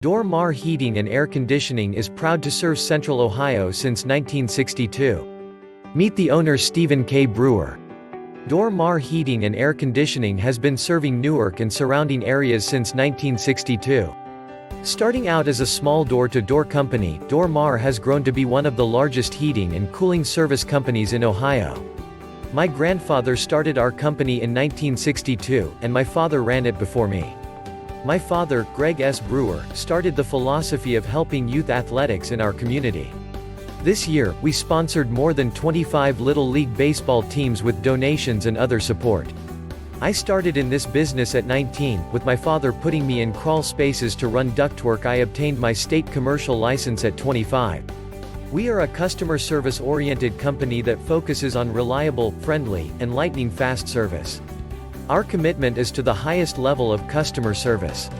Dor-Mar Heating and Air Conditioning is proud to serve Central Ohio since 1962. Meet the owner Stephen K. Brewer. Dor-Mar Heating and Air Conditioning has been serving Newark and surrounding areas since 1962. Starting out as a small door-to-door company, Dor-Mar has grown to be one of the largest heating and cooling service companies in Ohio. My grandfather started our company in 1962, and my father ran it before me. My father, Greg S. Brewer, started the philosophy of helping youth athletics in our community. This year, we sponsored more than 25 Little League baseball teams with donations and other support. I started in this business at 19, with my father putting me in crawl spaces to run ductwork. I obtained my state commercial license at 25. We are a customer service-oriented company that focuses on reliable, friendly, and lightning-fast service. Our commitment is to the highest level of customer service.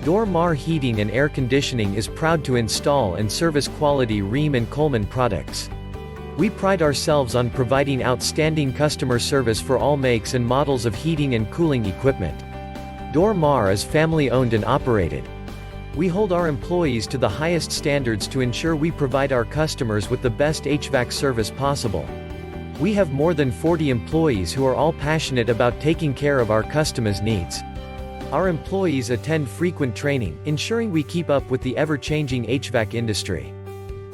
Dor-Mar Heating and Air Conditioning is proud to install and service quality Rheem and Coleman products. We pride ourselves on providing outstanding customer service for all makes and models of heating and cooling equipment. Dor-Mar is family-owned and operated. We hold our employees to the highest standards to ensure we provide our customers with the best HVAC service possible. We have more than 40 employees who are all passionate about taking care of our customers' needs. Our employees attend frequent training, ensuring we keep up with the ever-changing HVAC industry.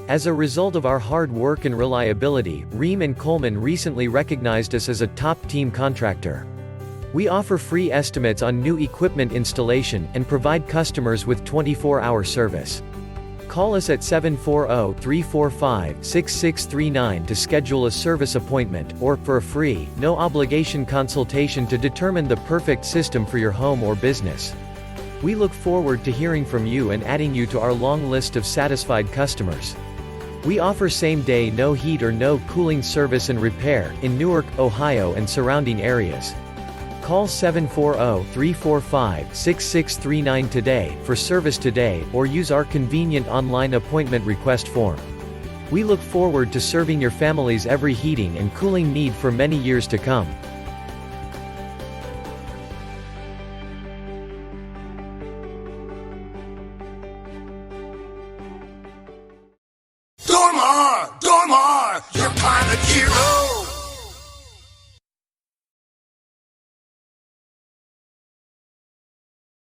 As a result of our hard work and reliability, Rheem and Coleman recently recognized us as a top team contractor. We offer free estimates on new equipment installation, and provide customers with 24-hour service. Call us at 740-345-6639 to schedule a service appointment, or, for a free, no-obligation consultation to determine the perfect system for your home or business. We look forward to hearing from you and adding you to our long list of satisfied customers. We offer same-day no heat or no cooling service and repair, in Newark, Ohio and surrounding areas. Call 740-345-6639 today, for service today, or use our convenient online appointment request form. We look forward to serving your family's every heating and cooling need for many years to come.